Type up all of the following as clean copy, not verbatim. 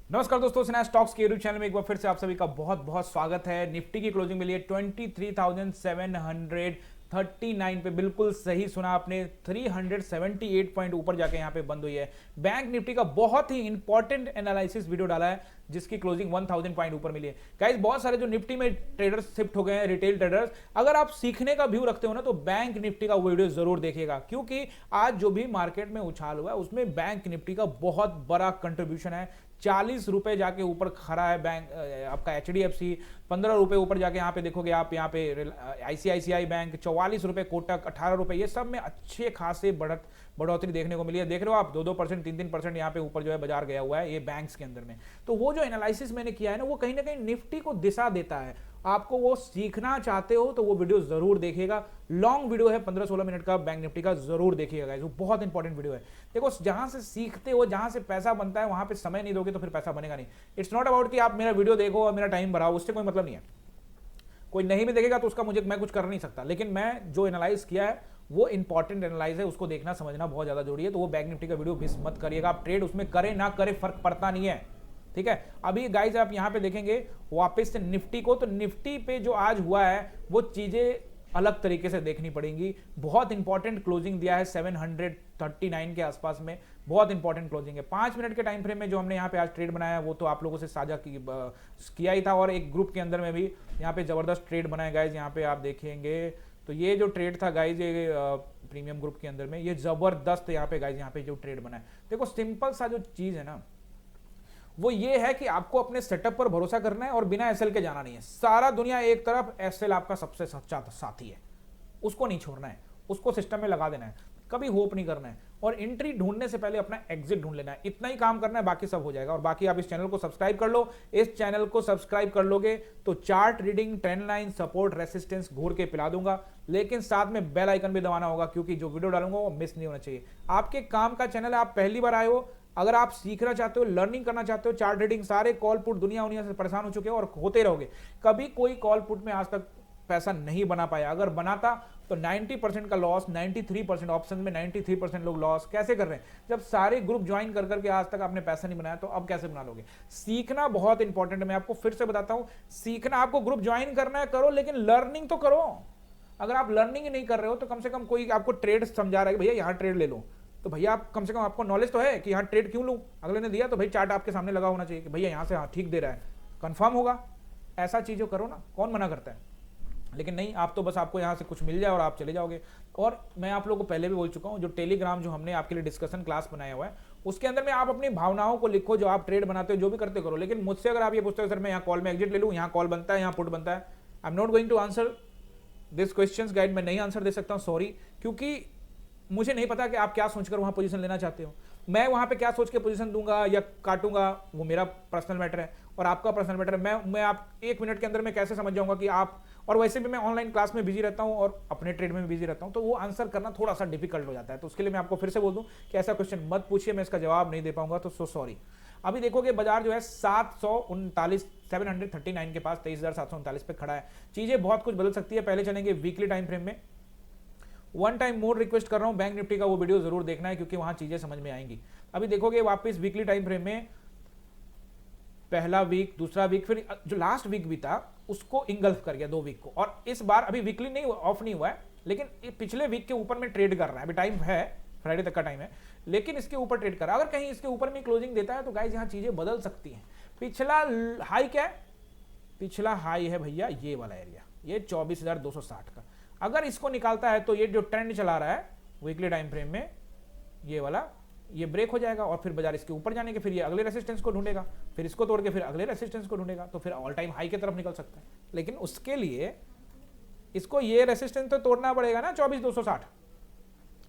नमस्कार दोस्तों, सिन्हा स्टॉक्स के यूट्यूब चैनल में एक बार फिर से आप सभी का बहुत बहुत स्वागत है। निफ्टी की क्लोजिंग मिली है 23,739 पे। बिल्कुल सही सुना आपने, 378 पॉइंट ऊपर जाके यहाँ पे बंद हुई है। बैंक निफ्टी का बहुत ही इंपॉर्टेंट एनालिसिस वीडियो डाला है जिसकी क्लोजिंग 1000 पॉइंट ऊपर मिली है। गाइस, बहुत सारे जो निफ्टी में ट्रेडर्स शिफ्ट हो गए हैं, रिटेल ट्रेडर्स, अगर आप सीखने का व्यू रखते हो ना तो बैंक निफ्टी का वीडियो जरूर देखिएगा, क्योंकि आज जो भी मार्केट में उछाल हुआ है उसमें बैंक निफ्टी का बहुत बड़ा कंट्रीब्यूशन है। 40 रुपए जाके ऊपर खड़ा है बैंक आपका एचडीएफसी, 15 रुपए ऊपर जाके यहाँ पे देखोगे आप, यहाँ पे आईसीआईसीआई बैंक 44 रुपए, कोटक 18 रुपए, ये सब में अच्छे खासे बढ़ोतरी देखने को मिली है। देख रहे हो आप 2-2%, 3-3% यहाँ पे ऊपर जो है बाजार गया हुआ है ये बैंक्स के अंदर में। तो वो जो एनालिसिस मैंने किया है ना, वो कहीं ना कहीं निफ्टी को दिशा देता है। आपको वो सीखना चाहते हो तो वो वीडियो जरूर देखिएगा। लॉन्ग वीडियो है, 15-16 मिनट का, बैंक निफ्टी का, जरूर देखिएगा। वो बहुत इंपॉर्टेंट वीडियो है। देखो, जहां से सीखते हो, जहां से पैसा बनता है, वहां पे समय नहीं दोगे तो फिर पैसा बनेगा नहीं। इट्स नॉट अबाउट कि आप मेरा वीडियो देखो और मेरा टाइम बढ़ाओ, उससे कोई मतलब नहीं है। कोई नहीं भी देखेगा तो उसका मैं कुछ कर नहीं सकता, लेकिन मैं जो एनालाइज किया है वो इंपॉर्टेंट एनालाइज है, उसको देखना समझना बहुत ज्यादा जरूरी है। तो वो बैंक निफ्टी का वीडियो मिस मत करिएगा। आप ट्रेड उसमें करें ना करें फर्क पड़ता नहीं है, ठीक है। अभी गाइस आप यहां पे देखेंगे वापस से निफ्टी को, तो निफ्टी पे जो आज हुआ है वो चीजें अलग तरीके से देखनी पड़ेंगी। बहुत इंपॉर्टेंट क्लोजिंग दिया है 739 के आसपास में, बहुत इंपॉर्टेंट क्लोजिंग है। 5 मिनट के टाइम फ्रेम में जो हमने यहाँ पे आज ट्रेड बनाया वो तो आप लोगों से साझा किया ही था, और एक ग्रुप के अंदर में भी यहाँ पे जबरदस्त ट्रेड बनाया गाइज। यहाँ पे आप देखेंगे तो ये जो ट्रेड था गाइज, ये प्रीमियम ग्रुप के अंदर में, ये जबरदस्त यहाँ पे गाइज, यहाँ पे जो ट्रेड बना है, देखो सिंपल सा जो चीज है ना वो ये है कि आपको अपने सेटअप पर भरोसा करना है और बिना एसएल के जाना नहीं है। सारा दुनिया एक तरफ, एसएल आपका सबसे सच्चा साथी है, उसको नहीं छोड़ना है, उसको सिस्टम में लगा देना है, कभी होप नहीं करना है, और एंट्री ढूंढने से पहले अपना एग्जिट ढूंढ लेना है। इतना ही काम करना है, बाकी सब हो जाएगा। और बाकी आप इस चैनल को सब्सक्राइब कर लो। इस चैनल को सब्सक्राइब कर लोगे तो chart reading, trend line, support, resistance घूर के पिला दूंगा, लेकिन साथ में बेल आइकन भी दबाना होगा, क्योंकि जो वीडियो डालूंगा वो मिस नहीं होना चाहिए। आपके काम का चैनल है, आप पहली बार आए हो, अगर आप सीखना चाहते हो, लर्निंग करना चाहते हो, चार्ट रीडिंग, सारे कॉल पुट दुनिया से परेशान हो चुके हो और होते रहोगे। कभी कोई कॉल पुट में आज तक पैसा नहीं बना पाया। अगर बनाता तो 90% का लॉस, 93% ऑप्शन में 93% लोग लॉस कैसे कर रहे हैं? जब सारे ग्रुप ज्वाइन कर करके आज तक आपने पैसा नहीं बनाया, तो अब कैसे बना लोगे? सीखना बहुत इंपॉर्टेंट है। मैं आपको फिर से बताता हूं, सीखना, आपको ग्रुप ज्वाइन करना है करो, लेकिन लर्निंग तो करो। अगर आप लर्निंग ही नहीं कर रहे हो तो कम से कम कोई आपको ट्रेड समझा रहा है कि भैया यहाँ ट्रेड ले लो, तो भैया आप कम से कम, आपको नॉलेज तो है कि यहाँ ट्रेड क्यों लूँ। अगले ने दिया तो भाई चार्ट आपके सामने लगा होना चाहिए कि भैया यहाँ से हाँ ठीक दे रहा है, कंफर्म होगा। ऐसा चीज़ें करो ना, कौन मना करता है? लेकिन नहीं, आप तो बस आपको यहाँ से कुछ मिल जाए और आप चले जाओगे। और मैं आप लोगों को पहले भी बोल चुका हूँ, जो टेलीग्राम जो हमने आपके लिए डिस्कशन क्लास बनाया हुआ है, उसके अंदर में आप अपनी भावनाओं को लिखो, जो आप ट्रेड बनाते हो, जो भी करते करो। लेकिन मुझसे अगर आप ये पूछते हो सर मैं यहाँ कॉल में एग्जिट ले लूँ, यहाँ कॉल बनता है, यहाँ पुट बनता है, I am not going to answer this questions guide. मैं नहीं आंसर दे सकता हूँ, सॉरी, क्योंकि मुझे नहीं पता कि आप क्या सोचकर वहां पोजीशन लेना चाहते हो। मैं वहां पे क्या सोच के पोजीशन दूंगा या काटूंगा, वो मेरा पर्सनल मैटर है और आपका पर्सनल मैटर है। मैं आप 1 मिनट के अंदर में कैसे समझ जाऊंगा कि आप, और वैसे भी मैं ऑनलाइन क्लास में बिजी रहता हूं और अपने ट्रेड में भी बिजी रहता हूं, तो वो आंसर करना थोड़ा सा डिफिकल्ट हो जाता है। तो उसके लिए मैं आपको फिर से बोल दूं कि ऐसा क्वेश्चन मत पूछिए, मैं इसका जवाब नहीं दे पाऊंगा, तो सो सॉरी। अभी देखोगे बाजार जो है 739 के पास, 23,739 पे खड़ा है। चीजें बहुत कुछ बदल सकती है। पहले चलेंगे वीकली टाइम फ्रेम में। वन टाइम मोर रिक्वेस्ट कर रहा हूं, बैंक निफ्टी का वो वीडियो जरूर देखना है, क्योंकि वहां चीजें समझ में आएंगी। अभी देखोगे वापस वीकली टाइम फ्रेम में, पहला वीक, दूसरा वीक, फिर जो लास्ट वीक भी था उसको इंगल्फ कर गया 2 वीक को, और इस बार अभी वीकली नहीं, ऑफ नहीं हुआ है, लेकिन पिछले वीक के ऊपर में ट्रेड कर रहा है। अभी टाइम है, फ्राइडे तक का टाइम है, लेकिन इसके ऊपर ट्रेड कर रहा है। अगर कहीं इसके ऊपर में क्लोजिंग देता है तो गाइस यहां चीजें बदल सकती हैं। पिछला हाई क्या है? पिछला हाई है भैया ये वाला एरिया, ये 24,260 का। अगर इसको निकालता है तो ये जो ट्रेंड चला रहा है वीकली टाइम फ्रेम में, ये वाला, ये ब्रेक हो जाएगा और फिर बाजार इसके ऊपर जाने के, फिर ये अगले रेसिस्टेंस को ढूंढेगा, फिर इसको तोड़ के फिर अगले रेसिस्टेंस को ढूंढेगा, तो फिर ऑल टाइम हाई की तरफ निकल सकता है। लेकिन उसके लिए इसको ये रेसिस्टेंस तो तोड़ना पड़ेगा ना, 24,260।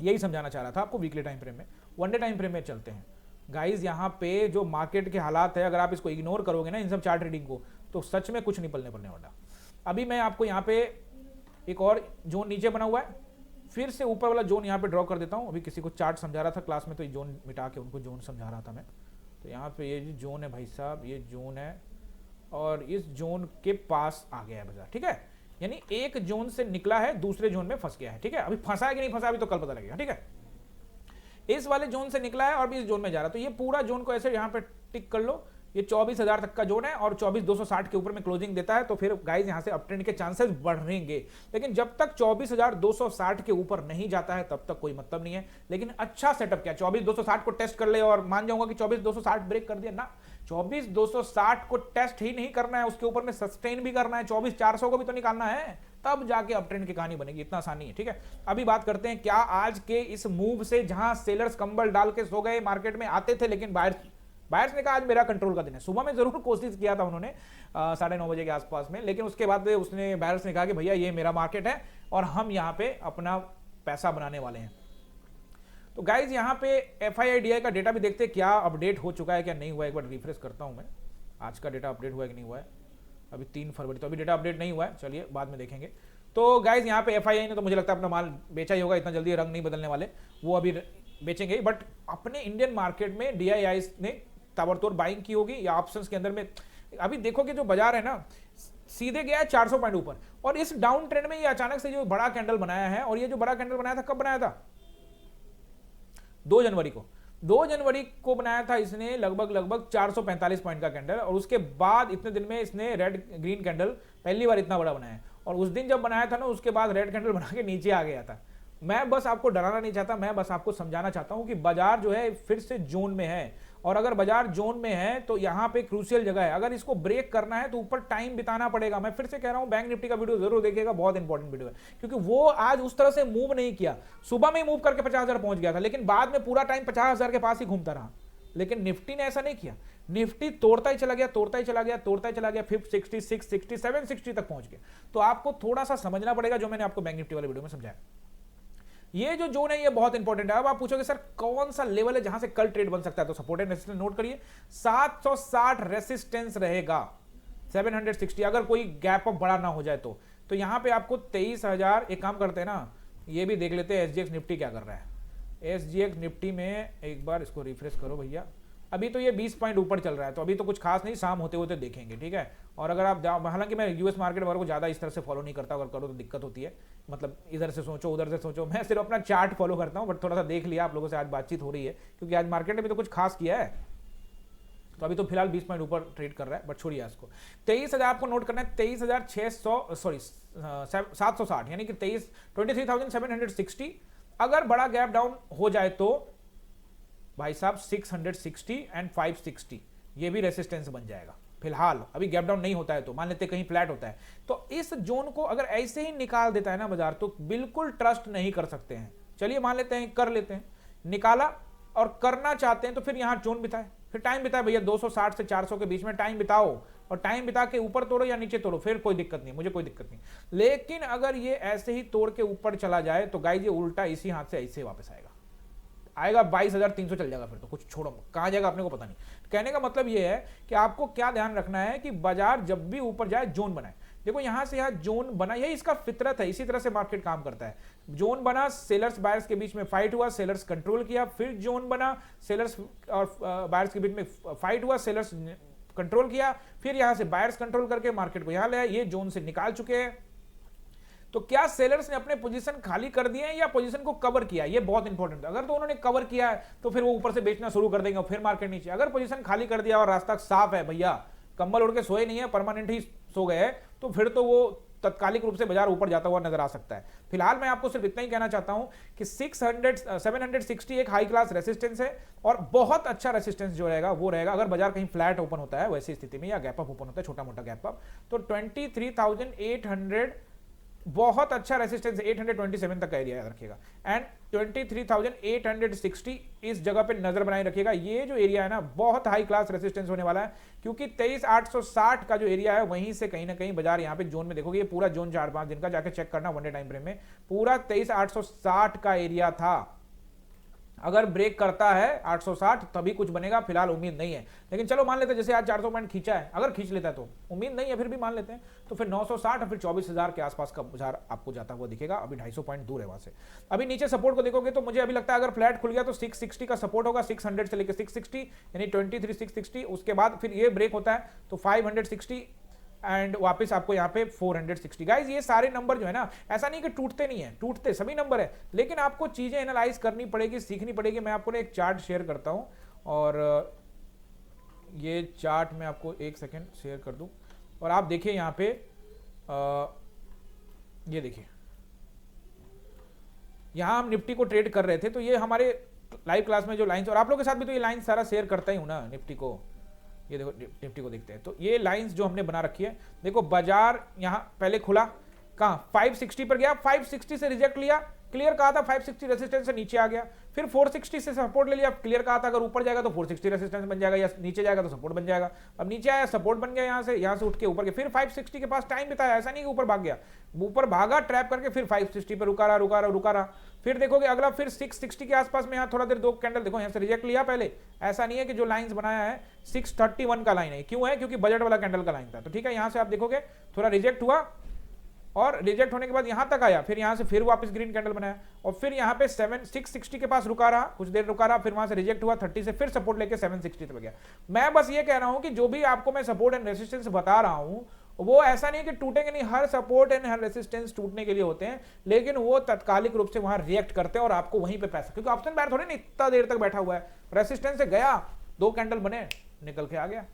यही समझाना चाह रहा था आपको वीकली टाइम फ्रेम में। वन डे टाइम फ्रेम में चलते हैं गाइज। यहाँ पे जो मार्केट के हालात है, अगर आप इसको इग्नोर करोगे ना, इन सब चार्ट रीडिंग को, तो सच में कुछ नहीं पलने पड़ने वाला। अभी मैं आपको यहाँ पे एक और जोन नीचे बना हुआ है, फिर से ऊपर वाला जोन यहाँ पे ड्रॉ कर देता हूँ। अभी किसी को चार्ट समझा रहा था क्लास में, तो ये जोन मिटा के उनको जोन समझा रहा था मैं। तो यहाँ पे ये जोन है भाई साहब, ये जोन है, और इस जोन के पास आ गया है बाजार, ठीक है। यानी एक जोन से निकला है, दूसरे जोन में फंस गया है, ठीक है। अभी फंसा है कि नहीं फंसा अभी तो कल पता लगेगा, ठीक है। इस वाले जोन से निकला है और भी इस जोन में जा रहा है, तो ये पूरा जोन को ऐसे यहाँ पे टिक कर लो ये 24,000 तक का जोन है और 24,260 के ऊपर में क्लोजिंग देता है तो फिर गाइस यहां से अप ट्रेंड के चांसेस बढ़ेंगे। लेकिन जब तक 24,260 के ऊपर नहीं जाता है तब तक कोई मतलब नहीं है। लेकिन अच्छा सेटअप क्या, 24,260 को टेस्ट कर ले और मान जाऊंगा कि 24,260 ब्रेक कर दिया ना, 24,260 को टेस्ट ही नहीं करना है, उसके ऊपर में सस्टेन भी करना है, 24,400 को भी तो निकालना है, तब जाके अप ट्रेंड की कहानी बनेगी। इतना आसान नहीं है, ठीक है। अभी बात करते हैं क्या आज के इस मूव से, जहां सेलर्स कंबल डाल के सो गए, मार्केट में आते थे लेकिन बायर्स ने कहा आज मेरा कंट्रोल का दिन है। सुबह में जरूर कोशिश किया था उन्होंने 9:30 बजे के आसपास में, लेकिन उसके बाद उसने बायर्स ने कहा कि भैया ये मेरा मार्केट है और हम यहाँ पे अपना पैसा बनाने वाले हैं। तो गाइज यहाँ पे FII का डेटा भी देखते हैं क्या अपडेट हो चुका है क्या नहीं हुआ। एक बार रिफ्रेश करता हूँ मैं, आज का डेटा अपडेट हुआ है कि नहीं हुआ है। अभी 3 फरवरी, तो अभी डेटा अपडेट नहीं हुआ है, चलिए बाद में देखेंगे। तो गाइज यहाँ पे FII ने तो मुझे लगता है अपना माल बेचा ही होगा, इतना जल्दी रंग नहीं बदलने वाले, वो अभी बेचेंगे। बट अपने इंडियन मार्केट में DII ने ताबड़तोड़ बाइंग की होगी या ऑप्शंस के अंदर में। अभी देखो कि जो बाजार है ना सीधे गया है 400 पॉइंट ऊपर, और इस डाउन ट्रेंड में ये अचानक से जो बड़ा कैंडल बनाया है, और ये जो बड़ा कैंडल बनाया था कब बनाया था, 2 जनवरी को। 2 जनवरी को बनाया था इसने लगभग 445 पॉइंट का कैंडल, और उसके बाद इतने दिन में इसने रेड ग्रीन कैंडल पहली बार इतना बड़ा बनाया है। और उस दिन जब बनाया था ना उसके बाद रेड कैंडल बना के नीचे आ गया था। मैं बस आपको डराना नहीं चाहता, मैं बस आपको समझाना चाहता हूं कि बाजार जो है फिर से जोन में है, और अगर बाजार जोन में है तो यहां पे क्रूशियल जगह है। अगर इसको ब्रेक करना है तो ऊपर टाइम बिताना पड़ेगा। मैं फिर से कह रहा हूं बैंक निफ्टी का वीडियो जरूर देखिएगा, बहुत इंपॉर्टेंट वीडियो है, क्योंकि वो आज उस तरह से मूव नहीं किया। सुबह में ही मूव करके 50,000 पहुंच गया था, लेकिन बाद में पूरा टाइम 50,000 के पास ही घूमता रहा। लेकिन निफ्टी ने ऐसा नहीं किया, निफ्टी तोड़ता ही चला गया, तोड़ता ही चला गया, तोड़ता ही चला गया, 560, 660, 760 तक पहुंच गया। तो आपको थोड़ा सा समझना पड़ेगा जो मैंने आपको बैंक निफ्टी वाले वीडियो में समझाया। ये जो जोन है ये बहुत इंपॉर्टेंट है। अब आप पूछोगे सर कौन सा लेवल है जहां से कल ट्रेड बन सकता है, तो सपोर्ट एंड रेजिस्टेंस नोट करिए। 760 रेसिस्टेंस रहेगा, 760 अगर कोई गैप अप बड़ा ना हो जाए तो यहां पे आपको 23,000। एक काम करते हैं ना, ये भी देख लेते हैं SGX निफ्टी क्या कर रहा है। SGX निफ्टी में एक बार इसको रिफ्रेश करो भैया। अभी तो ये 20 पॉइंट ऊपर चल रहा है, तो अभी तो कुछ खास नहीं, शाम होते होते देखेंगे, ठीक है। और अगर आप, हालांकि मैं US मार्केट वगैरह को ज़्यादा इस तरह से फॉलो नहीं करता, अगर करो तो दिक्कत होती है, मतलब इधर से सोचो उधर से सोचो। मैं सिर्फ अपना चार्ट फॉलो करता हूँ, बट थोड़ा सा देख लिया आप लोगों से आज बातचीत हो रही है, क्योंकि आज मार्केट ने भी तो कुछ खास किया है। तो अभी तो फिलहाल 20 पॉइंट ऊपर ट्रेड कर रहा है, बट छोड़िए इसको। 23,000 आपको नोट करना है, 23,600 सॉरी 760, यानी कि 23,760। अगर बड़ा गैप डाउन हो जाए तो भाई साहब 660 एंड 560 ये भी रेसिस्टेंस बन जाएगा। फिलहाल अभी गैप डाउन नहीं होता है, तो मान लेते कहीं फ्लैट होता है, तो इस जोन को अगर ऐसे ही निकाल देता है ना बाजार, तो बिल्कुल ट्रस्ट नहीं कर सकते हैं। चलिए मान लेते हैं कर लेते हैं, निकाला और करना चाहते हैं तो फिर यहां जोन बिताए, फिर टाइम बिताए भैया 260 से 400 के बीच में टाइम बिताओ, और टाइम बिता के ऊपर तोड़ो या नीचे तोड़ो, फिर कोई दिक्कत नहीं, मुझे कोई दिक्कत नहीं। लेकिन अगर ये ऐसे ही तोड़ के ऊपर चला जाए तो गाइस ये उल्टा इसी हाथ से ऐसे वापस आएगा, 22,300 चल जाएगा, फिर तो कुछ छोड़ो कहां जाएगा अपने को पता नहीं। कहने का मतलब ये है कि आपको क्या ध्यान रखना है कि बाजार जब भी ऊपर जाए जोन बनाए। देखो यहां से यहां जोन बना, यही इसका फितरत है, इसी तरह से मार्केट काम करता है। जोन बना, सेलर्स बायर्स के बीच में फाइट हुआ, सेलर्स कंट्रोल किया, फिर जोन बना, सेलर्स और बायर्स के बीच में फाइट हुआ, सेलर्स कंट्रोल किया, फिर यहां से बायर्स कंट्रोल करके मार्केट को यहां ले आए, ये जोन से निकाल चुके हैं। तो क्या सेलर्स ने अपने पोजीशन खाली कर दिए हैं या पोजीशन को कवर किया, ये बहुत इंपॉर्टेंट है। अगर तो उन्होंने कवर किया है तो फिर वो ऊपर से बेचना शुरू कर देंगे और फिर मार्केट नीचे। अगर पोजीशन खाली कर दिया और रास्ता साफ है, भैया कंबल उड़ के सोए नहीं है, परमानेंट ही सो गए, तो फिर तो वो तत्कालिक रूप से बाजार ऊपर जाता हुआ नजर आ सकता है। फिलहाल मैं आपको सिर्फ इतना ही कहना चाहता हूं कि 760 एक हाई क्लास रेसिस्टेंस है, और बहुत अच्छा रेसिस्टेंस जो रहेगा वो रहेगा अगर बाजार कहीं फ्लैट ओपन होता है वैसी स्थिति में, या गैप अप ओपन होता है, छोटा मोटा गैप अप, तो 23,800 बहुत अच्छा रेसिस्टेंस, 827 तक का एरिया रखिएगा, एंड 23,860 इस जगह पे नजर बनाए रखिएगा। ये जो एरिया है ना बहुत हाई क्लास रेसिस्टेंस होने वाला है, क्योंकि 23,860 का जो एरिया है वहीं से कहीं ना कहीं बाजार यहाँ पे जोन में, देखोगे ये पूरा जोन 4-5 दिन का जाके चेक करना वन डे टाइम फ्रेम में, पूरा 23,860 का एरिया था। अगर ब्रेक करता है 860 तभी कुछ बनेगा, फिलहाल उम्मीद नहीं है। लेकिन चलो मान लेते हैं जैसे आज 400 पॉइंट खींचा है, अगर खींच लेता है तो उम्मीद नहीं है, फिर भी मान लेते हैं, तो फिर 960 और फिर 24,000 के आसपास का बाजार आपको जाता हुआ दिखेगा। अभी 250 पॉइंट दूर है वहां से। अभी नीचे सपोर्ट को देखोगे तो मुझे अभी लगता है अगर फ्लैट खुल गया तो 660 का सपोर्ट होगा, 600 से लेकर 660 यानी 23,660। उसके बाद फिर ये ब्रेक होता है तो 560 एंड वापस आपको यहाँ पे 460। गाइज ये सारे नंबर जो है ना, ऐसा नहीं कि टूटते नहीं है, टूटते सभी नंबर है, लेकिन आपको चीजें एनालाइज करनी पड़ेगी, सीखनी पड़ेगी। मैं आपको एक चार्ट शेयर करता हूं, और ये चार्ट में आपको एक सेकेंड शेयर कर दूं और आप देखिए यहाँ पे ये देखिए, यहाँ हम निफ्टी को ट्रेड कर रहे थे, तो ये हमारे लाइव क्लास में जो लाइंस, और आप लोगों के साथ भी तो ये लाइंस सारा शेयर करता ही हूँ ना निफ्टी को। ये देखो निफ्टी को देखते हैं, तो ये लाइंस जो हमने बना रखी है, देखो बाजार यहाँ पहले खुला कहाँ 560 पर गया, 560 से रिजेक्ट लिया, क्लियर कहा था 560 रेजिस्टेंस से नीचे आ गया, फिर 460 से सपोर्ट ले लिया, क्लियर कहा था अगर ऊपर जाएगा तो 460 रेजिस्टेंस बन जाएगा, या नीचे जाएगा तो सपोर्ट बन जाएगा। अब नीचे आया सपोर्ट बन गया, यहाँ से उठ के ऊपर के फिर 560 के पास टाइम बिताया, ऐसा नहीं कि ऊपर भाग गया, ऊपर भागा ट्रैप करके फिर 560 पर रुका रहा। फिर देखोगे अगला फिर 660 के आसपास में यहाँ थोड़ा देर दो कैंडल देखो यहाँ से रिजेक्ट लिया पहले, ऐसा नहीं है कि जो लाइंस बनाया है 631 का लाइन है, क्यों है क्योंकि बजट वाला कैंडल का लाइन था। तो ठीक है, यहाँ से आप देखोगे थोड़ा रिजेक्ट हुआ और रिजेक्ट होने के बाद यहां तक आया, फिर यहां से फिर वापस ग्रीन कैंडल बनाया और फिर यहां पे 660 के पास रुका रहा, कुछ देर रुका रहा, फिर वहां से रिजेक्ट हुआ 30 से, फिर सपोर्ट लेके 760 तक गया। मैं बस ये कह रहा हूं कि जो भी आपको मैं सपोर्ट एंड रेजिस्टेंस बता रहा हूं वो ऐसा नहीं कि टूटेंगे नहीं, हर सपोर्ट एंड हर रेजिस्टेंस टूटने के लिए होते हैं, लेकिन वो तत्कालिक रूप से वहां रिएक्ट करते हैं और आपको वहीं पे पैसा, क्योंकि ऑप्शन बायर थोड़ी ना इतना देर तक बैठा हुआ है, रेजिस्टेंस से गया, दो कैंडल बने, निकल के आ गया,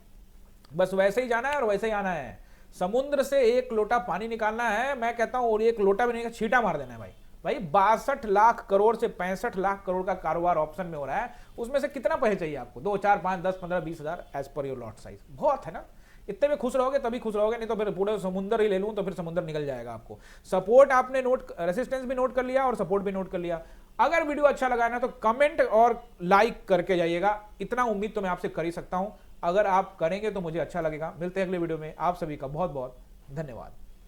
बस वैसे ही जाना है और वैसे ही आना है। समुद्र से एक लोटा पानी निकालना है, मैं कहता हूं, और एक लोटा भी नहीं, छींटा मार देना है भाई 62 लाख करोड़ से 65 लाख करोड़ का कारोबार ऑप्शन में हो रहा है, उसमें से कितना पैसे चाहिए आपको? 2, 4, 5, 10, 15, 20 हजार as per your lot size, बहुत है ना। इतने में खुश रहोगे तभी खुश रहोगे, नहीं तो फिर पूरे समुद्र ही ले लूं तो फिर समुद्र निकल जाएगा आपको। सपोर्ट आपने नोट, रेजिस्टेंस भी नोट कर लिया और सपोर्ट भी नोट कर लिया। अगर वीडियो अच्छा लगा ना तो कमेंट और लाइक करके जाइएगा, इतना उम्मीद तो मैं आपसे कर ही सकता हूं। अगर आप करेंगे तो मुझे अच्छा लगेगा। मिलते हैं अगले वीडियो में, आप सभी का बहुत बहुत धन्यवाद।